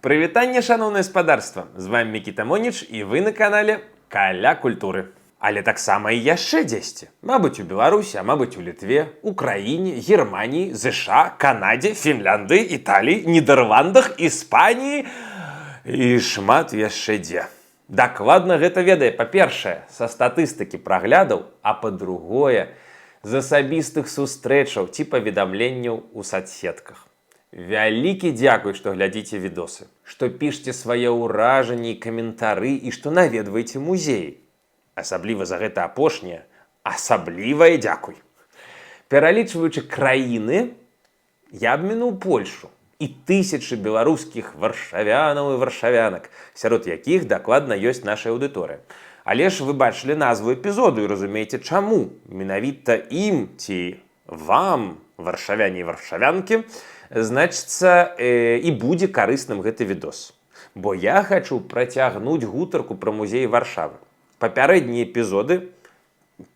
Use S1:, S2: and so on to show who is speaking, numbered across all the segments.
S1: Прывітанне, шаноўнае спадарства! З вами Мікіта Моніч і вы на канале Каля культуры. Але таксама і яшчэ дзесьці. Мабыць, у Беларусі, а мабыць, у Літве, Украіне, Германіі, ЗША, Канадзе, Фінляндыі, Італіі, Нідерландах, Іспаніі і шмат яшчэ дзе. Дакладна гэта ведае, па-першае, са статыстыкі праглядаў, а па-другое, з асабістых сустрэчаў ці паведамленняў у соцсетках. Вялікі дзякуй, што глядзіце відосы, што пішце свае ўражанні і каментары і што наведваеце музеі. Асабліва за гэта апошняе, асаблівае дзякуй. Пералічваючы краіны, я абмінуў Польшу і тысячы беларускіх варшавянаў і варшавянак, сярод якіх дакладна ёсць наша аўдыторыя. Але ж вы бачылі назву эпізоду і разумееце, чаму менавіта ім ці вам, варшавяне і варшавянкі, значыцца, і будзе карысным гэты відос. Бо я хачу працягнуць гутарку пра музей Варшавы. Папярэднія эпізоды,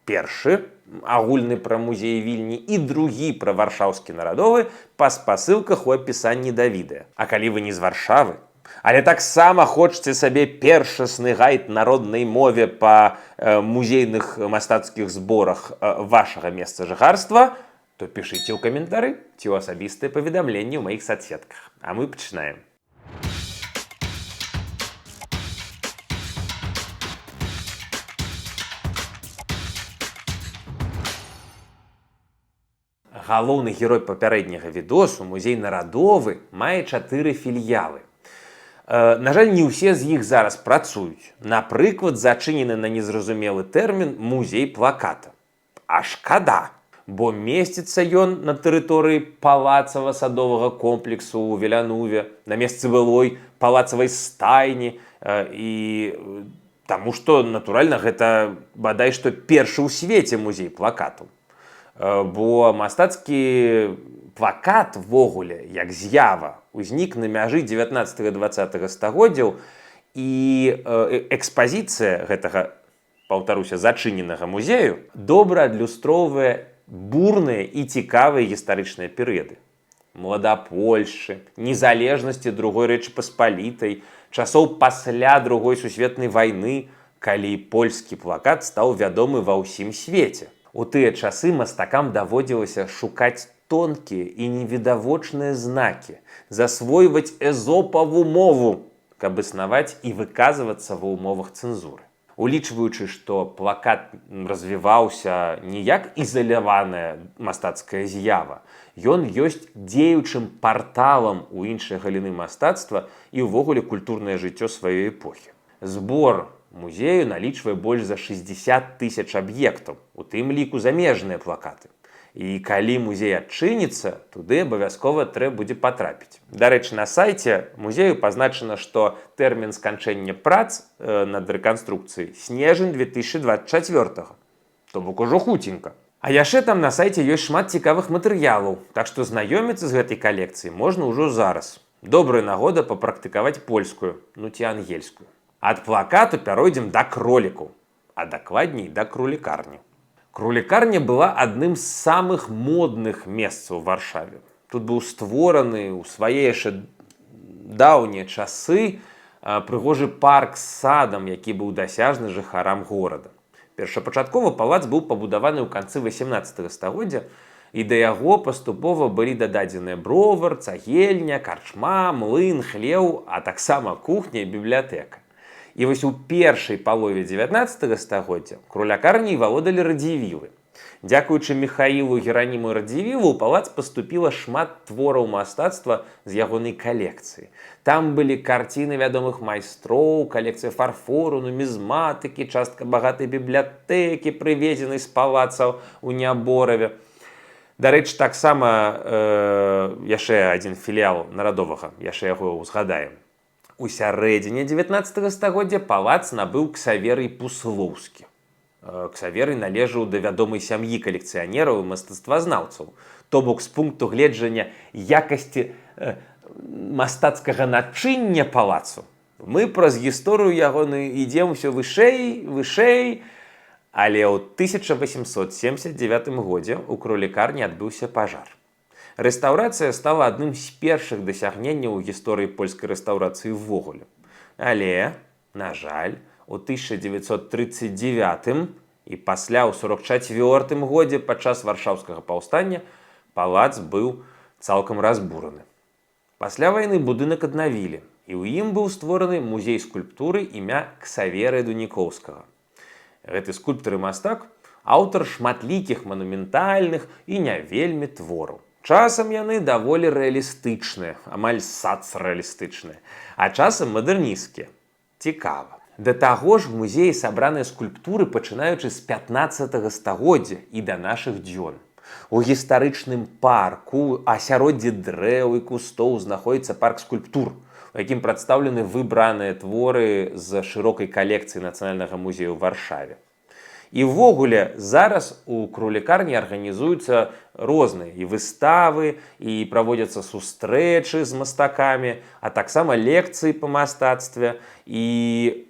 S1: першы, агульны пра музей Вільні, і другі пра варшаўскі нарадовы па спасылках у апісанні да відэа. А калі вы не з Варшавы, але таксама хочаце сабе першасны гайд народнай мове па музейных мастацкіх зборах вашага месца жыхарства, то пішыце ў каментары ці ў асабістыя паведамленні ў маіх соцсетках. А мы пачынаем. Галоўны герой папярэдняга відосу, музей нарадовы, мае 4 філіялы. На жаль, не ўсе з іх зараз працуюць. Напрыклад, зачынены на незразумелы тэрмін музей плаката. А шкада! Бо месціцца ён на тэрыторыі палацава-садовага комплексу ў Велянуве, на месцы былой палацавай стайні, і таму што, натуральна, гэта бадай што першы ў свеце музей плакату. Бо мастацкі плакат ввогуле, як з'ява, узнік на мяжы 19-20 стагоддзяў, і экспазіцыя гэтага, паўтаруся, зачыненага музею добра адлюстроўвае бурныя і цікавыя гістарычныя перыяды. Младапольшчы, незалежнасці Другой Рэчы Паспалітай, часоў пасля Другой сусветнай вайны, калі польскі плакат стаў вядомы ва ўсім свеце. У тыя часы мастакам даводзілася шукаць тонкія і невідавочныя знакі, засвойваць эзопаву мову, каб існаваць і выказвацца ва ўмовах цэнзуры. Улічваючы, што плакат развіваўся не як ізаляваная мастацкая з'ява, ён ёсць дзеючым парталам у іншай галіны мастацтва і ўвогуле культурнае жыццё сваёй эпохі. Збор музею налічвае больш за 60 000 аб'ектаў, у тым ліку замежныя плакаты. І калі музей адчыніцца, туды абавязкова трэба будзе патрапіць. Дарэчы, на сайце музею пазначана, што тэрмін сканчэння прац над рэканструкцыяй снежань 2024, то бок ужо хуценька. А яшчэ там на сайце ёсць шмат цікавых матэрыялаў, так што знаёміцца з гэтай калекцыяй можна ўжо зараз. Добрая нагода папрактыкаваць польскую, ну ці ангельскую. Ад плакату пяройдзем да кролікаў, а дакладней да кролікарні. Кролікарня была адным з самых модных месцаў у Варшаве. Тут быў створаны ў свае яшчэ даўнія часы прыгожы парк з садам, які быў дасяжны жыхарам горада. Першапачаткова палац быў пабудаваны ў канцы 18 стагоддзя, і да яго паступова былі дададзеныя бровар, цагельня, карчма, млын, хлеў, а таксама кухня і бібліятэка. І вось у першай палове 19 стагоддзя кролякарняй валодалі радзівілы. Дзякуючы Міхаілу Гераніму Радзівілу ў палац паступіла шмат твораў мастацтва з ягонай калекцыі. Там былі карціны вядомых майстроў, калекцыя фарфору, нумізматыкі, частка багатай бібліятэкі, прывезенай з палацаў у Нябораве. Дарэчы, таксама яшчэ адзін філіял нарадовага, яшчэ яго узгадаем. У сярэдзіне 19 стагоддзя палац набыў Ксаверый Пуслоўскі. Ксаверый належаў да вядомай сям'і калекцыянераў і мастацтвазнаўцаў. То бок, з пункту гледжання якасці мастацкага начыння палацу, мы праз гісторыю ягоную ідзем усё вышэй, вышэй, але ў 1879 годзе ў кролікарні адбыўся пажар. Рэстаўрацыя стала адным з першых дасягненняў у гісторыі польскай рэстаўрацыі ўвогуле. Але, на жаль, у 1939 і пасля ў 1944 годзе падчас варшаўскага паўстання палац быў цалкам разбураны. Пасля вайны будынак аднавілі, і ў ім быў створаны музей скульптуры імя Ксаверы Дуніковскага. Гэты скульптар і мастак аўтар шматлікіх манументальных і не вельмі твораў. Часам яны даволі рэалістычныя, амаль сацрэалістычныя, а часам мадэрнісцкія. Цікава. Да таго ж у музеі сабраныя скульптуры, пачынаючы з 15 стагоддзя і да нашых дзён. У гістарычным парку, асяроддзі дрэў і кустоў знаходзіцца парк скульптур, у якім прадстаўлены выбраныя творы з шырокай калекцыі Нацыянальнага музея ў Варшаве. І ўвогуле зараз у кролікарні арганізуюцца розныя і выставы, і праводзяцца сустрэчы з мастакамі, а таксама лекцыі па мастацтве і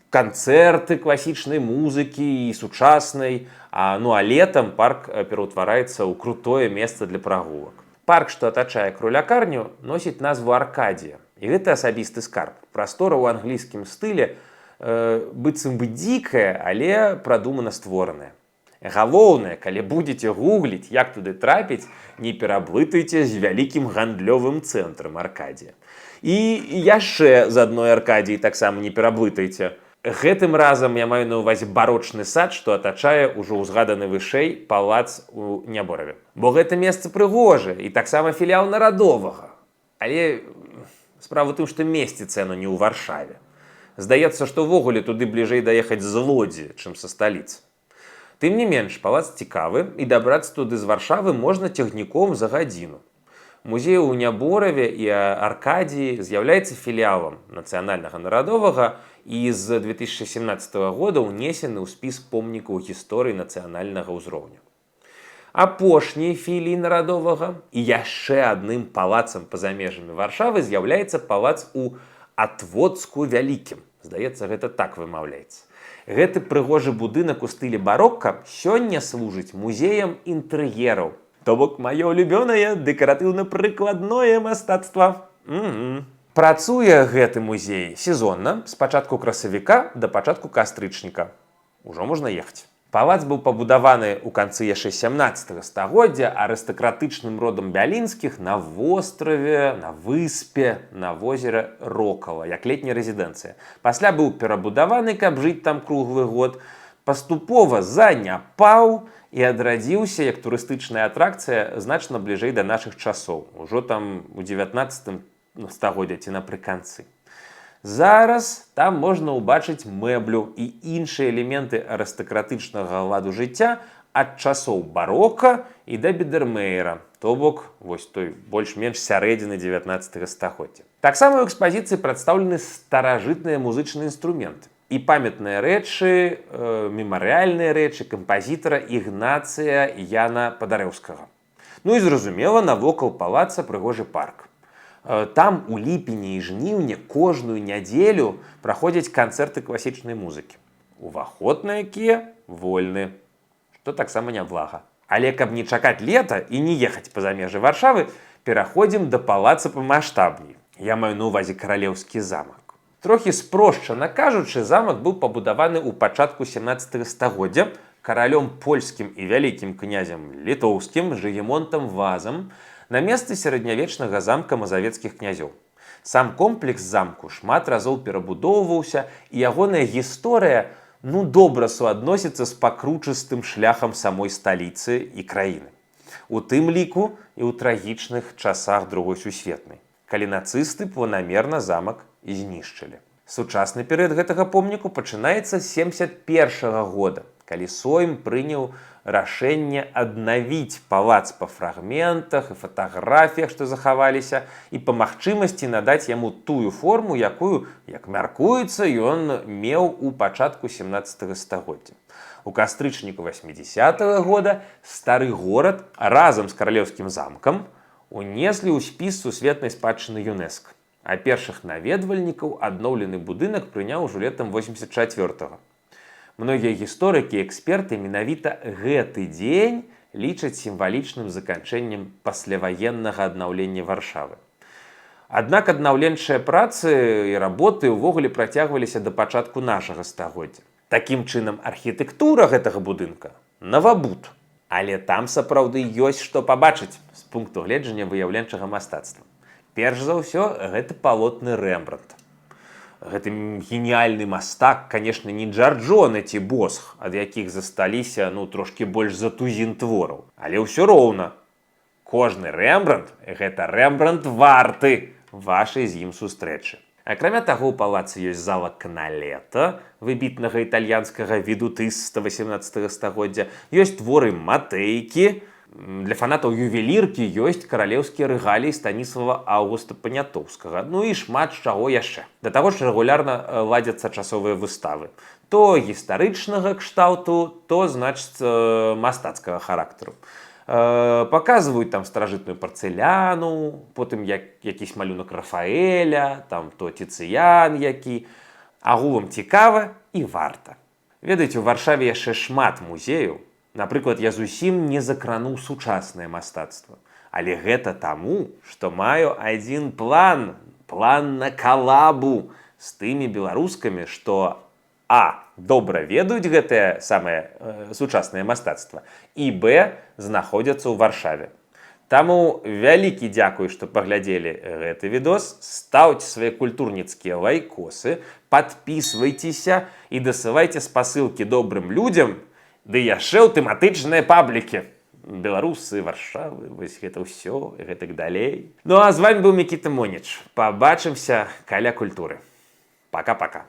S1: канцэрты класічнай музыкі і сучаснай. А летам парк пераўтвараецца ў крутое месца для прагулак. Парк, што атачае кролякарню, носіць назву Аркадія. І гэта асабісты скарб. Прастора ў англійскім стылі быццам бы дзікая, але прадумана створаная. Галоўнае, калі будзеце гугліць, як туды трапіць, не пераблытайце з вялікім гандлёвым цэнтрам Аркадія. І яшчэ з адной Аркадіяй таксама не пераблытайце. Гэтым разам я маю на ўвазе барочны сад, што атачае ўжо ўзгаданы вышэй палац у Нябораве. Бо гэта месца прыгожае і таксама філіял нарадовага. Але справа ў тым, што месціцца яно не ў Варшаве. Здаецца, што ўвогуле туды бліжэй даехаць з Лодзі, чым са сталіцы. Тым не менш, палац цікавы, і дабрацца туды з Варшавы можна цягніком за гадзіну. Музей у Нябораве і Аркадіі з'яўляецца філіялам Нацыянальнага нарадовага і з 2017 года ўнесены ў спіс помнікаў гісторыі нацыянальнага ўзроўню. Апошняй філіяй нарадовага і яшчэ адным палацам па-за межамі Варшавы з'яўляецца палац у Атводску-Вялікім. Здаецца, гэта так вымаўляецца. Гэты прыгожы будынак у стылі барока сёння служыць музеем інтэр'ераў. То бок маё улюбёнае дэкаратыўна-прыкладное мастацтва. Працуе гэты музей сезонна, з пачатку красавіка да пачатку кастрычніка. Ужо можна ехаць. Палац быў пабудаваны ў канцы яшчэ 17 стагоддзя арыстакратычным родам Бялінскіх на востраве, на выспе, на возеры Рокала, як летняя рэзідэнцыя. Пасля быў перабудаваны, каб жыць там круглы год, паступова заняпаў і адрадзіўся як турыстычная атракцыя значна бліжэй да нашых часоў, ужо там у 19 стагоддзя ці напрыканцы. Зараз там можна ўбачыць мэблю і іншыя элементы арыстакратычнага ладу жыцця ад часоў барока і да Бідэрмеера, то бок вось той больш-менш сярэдзіны 19 стагоддзя. Таксама ў экспазіцыі прадстаўлены старажытныя музычныя інструменты і памятныя рэчы, мемарыяльныя рэчы кампазітара Ігнацыя Яна Падарэўскага. І зразумела, навокал палаца прыгожы парк. Там у ліпені і жніўні кожную нядзелю праходзяць канцэрты класічнай музыкі. Уваход на якія вольны, што таксама няблага. Але каб не чакаць лета і не ехаць па-за межы Варшавы, пераходзім да палаца памаштабней. Я маю на ўвазе каралеўскі замак. Трохі спрошчана кажучы, замак быў пабудаваны ў пачатку 17 стагоддзя каралём польскім і вялікім князем літоўскім Жыгімонтам Вазам на месцы сярэднявечнага замка мазавецкіх князёў. Сам комплекс замку шмат разоў перабудоўваўся, і ягоная гісторыя добра суадносіцца з пакручыстым шляхам самой сталіцы і краіны. У тым ліку і ў трагічных часах Другой сусветнай, калі нацысты планамерна замак і знішчылі. Сучасны перыяд гэтага помніку пачынаецца з 71 года, калі Сойм прыняў рашэнне аднавіць палац па фрагментах і фатаграфіях, што захаваліся, і па магчымасці надаць яму тую форму, якую, як мяркуецца, ён меў у пачатку 17 стагоддзя. У кастрычніку 80-го года стары горад разам з каралеўскім замкам унеслі ў спіс сусветнай спадчыны ЮНЕСКО, а першых наведвальнікаў адноўлены будынак прыняў ужо летам 84-го. Многія гісторыкі і эксперты менавіта гэты дзень лічаць сімвалічным заканчэннем пасляваеннага аднаўлення Варшавы. Аднак аднаўленчыя працы і работы ўвогуле працягваліся да пачатку нашага стагоддзя. Такім чынам, архітэктура гэтага будынка навабуд. Але там сапраўды ёсць што пабачыць з пункту гледжання выяўленчага мастацтва. Перш за ўсё, гэта палотны Рэмбрандта. Гэты геніяльны мастак, канешне, не Джарджоны ці Босх, ад якіх засталіся, трошкі больш за тузін твораў. Але ўсё роўна. Кожны Рэмбрандт – гэта Рэмбрандт варты вашай з ім сустрэчы. Акрамя таго, у палацы ёсць зала Каналета, выбітнага італьянскага ведутыста 18 стагоддзя, ёсць творы Матэйкі, для фанатаў ювеліркі ёсць каралеўскія рэгаліі Станіслава Аўгуста Панятоўскага, і шмат чаго яшчэ. Да таго ж рэгулярна ладзяцца часовыя выставы. То гістарычнага кшталту, то, мастацкага характару. Паказваюць там старажытную парцэляну, потым якісь малюнак Рафаэля, там то Тіцыян які. Агулам цікава і варта. Ведаеце, у Варшаве яшчэ шмат музеяў. Напрыклад, я зусім не закрануў сучаснае мастацтва. Але гэта таму, што маю адзін план на калабу з тымі беларускамі, што добра ведаюць гэтае самае сучаснае мастацтва, і знаходзяцца ў Варшаве. Таму вялікі дзякуй, што паглядзелі гэты відос, стаўце свае культурніцкія лайкосы, падпісвайцеся і дасылайце спасылкі добрым людзям, ды яшчэ ў тэматычныя паблікі. Беларусы, Варшавы, вось гэта ўсё, і гэтак далей. А з вами быў Мікіта Моніч. Пабачымся каля культуры. Пока-пока.